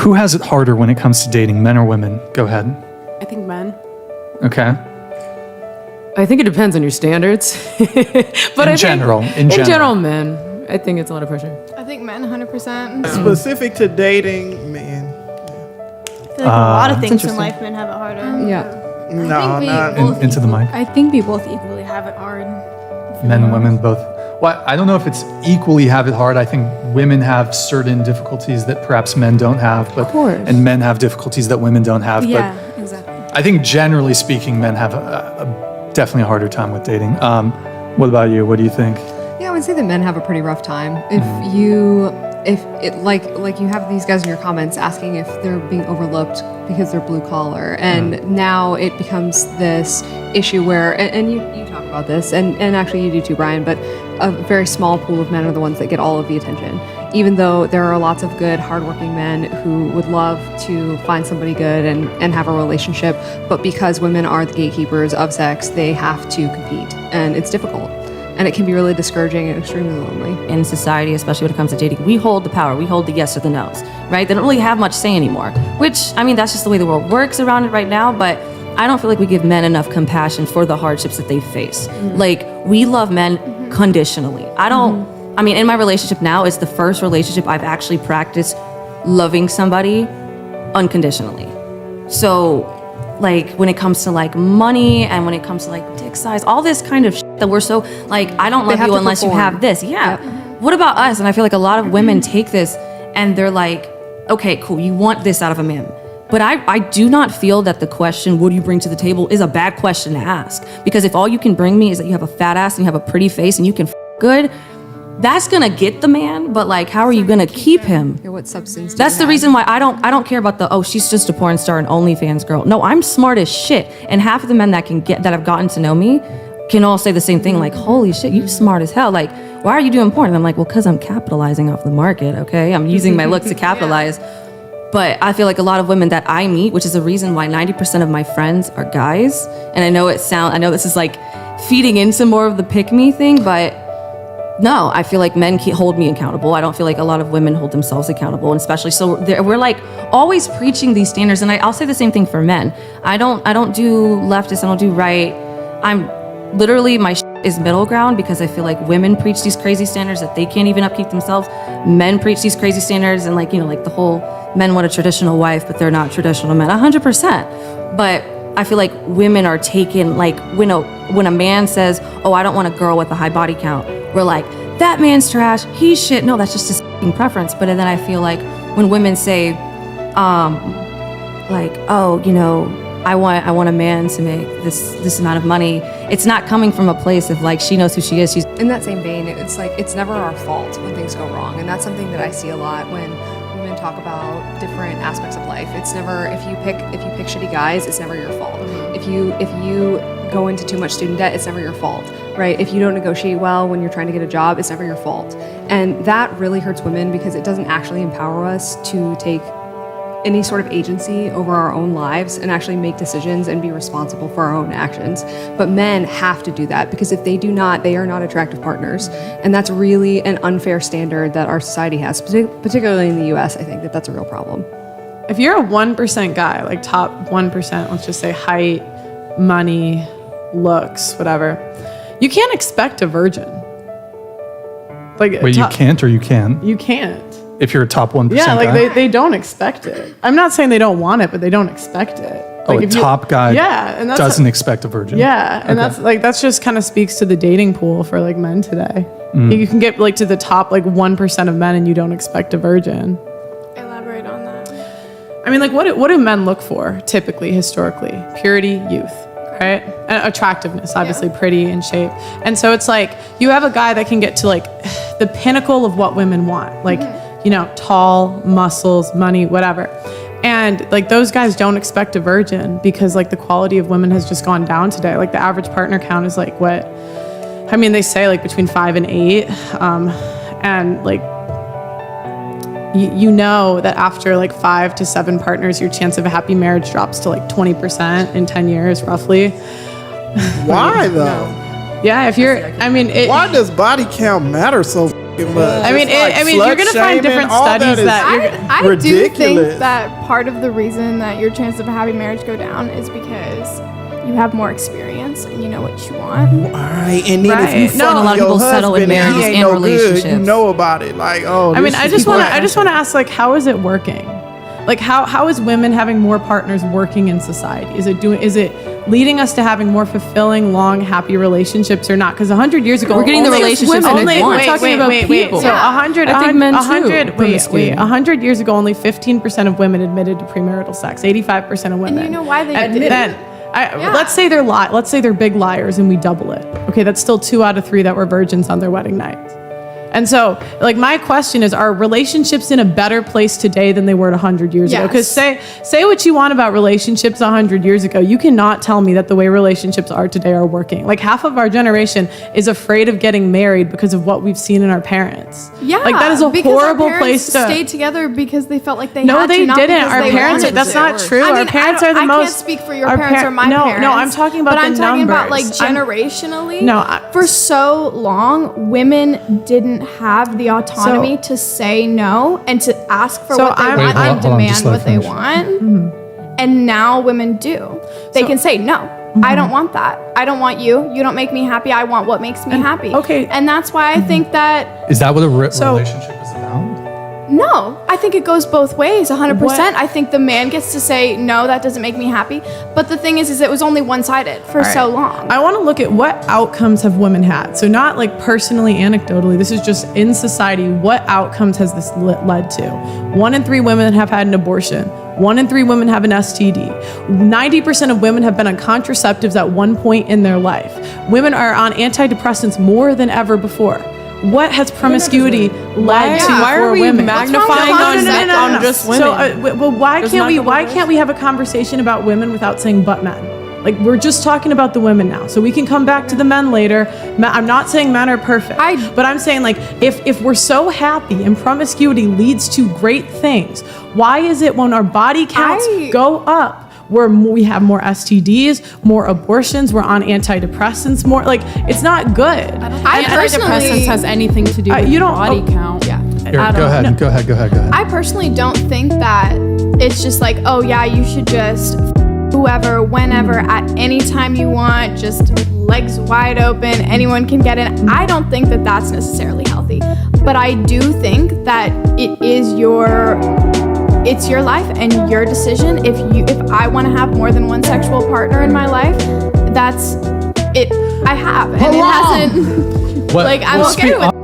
Who has it harder when it comes to dating, men or women? Go ahead. I think men. Okay. I think it depends on your standards. But in general, men. I think it's a lot of pressure. I think men, 100%. Specific to dating, man. I feel like a lot of things in life men have it harder. Yeah. No, not Into the mic. I think we both equally have it hard. Men and women both. Well, I don't know if it's equally have it hard. I think women have certain difficulties that perhaps men don't have, but and men have difficulties that women don't have. Yeah, exactly. I think generally speaking, men have a definitely a harder time with dating. What about you? What do you think? Yeah, I would say that men have a pretty rough time. If it like you have these guys in your comments asking if they're being overlooked because they're blue collar, and now it becomes this issue where, and you talk about this, and actually you do too, Brian, but a very small pool of men are the ones that get all of the attention, even though there are lots of good, hardworking men who would love to find somebody good and have a relationship, but because women are the gatekeepers of sex, they have to compete, and it's difficult. And it can be really discouraging and extremely lonely. In society, especially when it comes to dating, we hold the power. We hold the yes or the no's, right? They don't really have much say anymore, which, I mean, that's just the way the world works around it right now, but I don't feel like we give men enough compassion for the hardships that they face. Like, we love men conditionally. I mean, in my relationship now, it's the first relationship I've actually practiced loving somebody unconditionally. So, like, when it comes to like money and when it comes to like dick size, all this kind of shit that we're so like, I don't love you unless you have this. Yeah. What about us? And I feel like a lot of women take this and they're like, okay, cool, you want this out of a man. But I do not feel that the question, what do you bring to the table, is a bad question to ask. Because if all you can bring me is that you have a fat ass and you have a pretty face and you can good, that's gonna get the man, but like, how are you gonna keep him? What substance? That's the reason why I don't care about the, oh, she's just a porn star and OnlyFans girl. No, I'm smart as shit, and half of the men that have gotten to know me can all say the same thing. Like, holy shit, you smart as hell. Like, why are you doing porn? And I'm like, well, because I'm capitalizing off the market. Okay, I'm using my looks to capitalize. But I feel like a lot of women that I meet, which is the reason why 90% of my friends are guys. And I know this is like feeding into more of the pick me thing, but. No, I feel like men hold me accountable. I don't feel like a lot of women hold themselves accountable, and especially so we're like always preaching these standards. And I'll say the same thing for men. I don't do leftist. I don't do right. I'm literally my is middle ground, because I feel like women preach these crazy standards that they can't even upkeep themselves. Men preach these crazy standards, and like, you know, like the whole men want a traditional wife, but they're not traditional men. 100%. But I feel like women are taken, like when a man says, oh, I don't want a girl with a high body count, we're like, that man's trash, he's shit. No, that's just his preference. But then I feel like when women say, like, oh, you know, I want a man to make this amount of money, it's not coming from a place of like, she knows who she is. She's in that same vein. It's like, it's never our fault when things go wrong, and that's something that I see a lot when women talk about different aspects of life. It's never, if you pick shitty guys, it's never your fault. If you go into too much student debt, it's never your fault, right? If you don't negotiate well when you're trying to get a job, it's never your fault. And that really hurts women, because it doesn't actually empower us to take any sort of agency over our own lives and actually make decisions and be responsible for our own actions. But men have to do that, because if they do not, they are not attractive partners. And that's really an unfair standard that our society has, particularly in the US. I think that that's a real problem. If you're a 1% guy, like top 1%, let's just say height, money, looks, whatever, you can't expect a virgin. Like, wait, you can't or you can? You can't. If you're a top 1% yeah, like guy? they don't expect it. I'm not saying they don't want it, but they don't expect it. Oh, like a top guy and doesn't expect a virgin. Yeah, and that's just kind of speaks to the dating pool for like men today. You can get like to the top like 1% of men and you don't expect a virgin. Elaborate on that. I mean, like what do men look for typically, historically? Purity, youth, right? And attractiveness, obviously pretty in shape. And so it's like you have a guy that can get to like the pinnacle of what women want. Like, you know, tall, muscles, money, whatever. And like those guys don't expect a virgin, because like the quality of women has just gone down today. Like the average partner count is like what? I mean, they say like between 5 and 8. And like, you know that after like 5 to 7 partners, your chance of a happy marriage drops to like 20% in 10 years, roughly. Why though? Yeah, if you're, I mean, why does body count matter so fucking much. I mean, It's you're gonna find slut-shaming, different all studies is that I do ridiculous. think that part of the reason that your chances of a happy marriage go down is because you have more experience and you know what you want. All right, and then Right. if you No, fuck a lot of your people settle in husband and he marriages ain't and no good, relationships. you know about it. Like, oh, I mean, this I is just want whack. to ask, like, how is it working? Like, how is women having more partners working in society? Is it leading us to having more fulfilling, long, happy relationships or not? Because 100 years ago, We're getting the only- relationships only- that we want. wait, We're talking wait, about wait, wait. people. So Yeah. 100, I think men too, 100, promiscuity. 100 years ago, only 15% of women admitted to premarital sex. 85% of women. you know why they And did it? then, Yeah. let's say they're let's say they're big liars and we double it. Okay, that's still 2 out of 3 that were virgins on their wedding night. And so, like, my question is, are relationships in a better place today than they were 100 years ago? Yes. Because say what you want about relationships 100 years ago, you cannot tell me that the way relationships are today are working. Like, half of our generation is afraid of getting married because of what we've seen in our parents. Yeah, like that is a because horrible our parents place to. stayed together because they felt like they No, had they to, not didn't. because Our they parents. wanted That's to. not true. I mean, Our parents I are the most. I can't speak for your our parents or my no, parents. No, I'm talking about but the I'm talking about like numbers. generationally. No, for so long, women didn't have the autonomy to say no and to ask for So what they I'm- want Wait, and hold on, just demand let what her they finish. want. And now women do. They can say no. I don't want that. I don't want you. You don't make me happy. I want what makes me happy. okay. And that's why I think that Is that what a So- relationship is about? no, I think it goes both ways, 100%. What? I think the man gets to say, no, that doesn't make me happy. But the thing is it was only one-sided for so long. I want to look at what outcomes have women had. So not like personally, anecdotally. This is just in society. What outcomes has this led to? 1 in 3 women have had an abortion. 1 in 3 women have an STD. 90% of women have been on contraceptives at one point in their life. Women are on antidepressants more than ever before. What has promiscuity led to Why for are we women? magnifying on just women? So, well, why There's can't we? not Why double can't we have a conversation about women without saying but men? Like, we're just talking about the women now, so we can come back to the men later. I'm not saying men are perfect, but I'm saying, like, if we're so happy and promiscuity leads to great things, why is it when our body counts go up, we have more STDs, more abortions, we're on antidepressants, more, like, it's not good. Antidepressants has anything to do with you don't- body count. Yeah. Here, go ahead. I personally don't think that it's just like, oh yeah, you should just whoever, whenever, at any time you want, just legs wide open, anyone can get in. I don't think that that's necessarily healthy, but I do think that it's your life and your decision. If I want to have more than one sexual partner in my life, that's it. I have, and it hasn't. What- Like, I'm well, okay with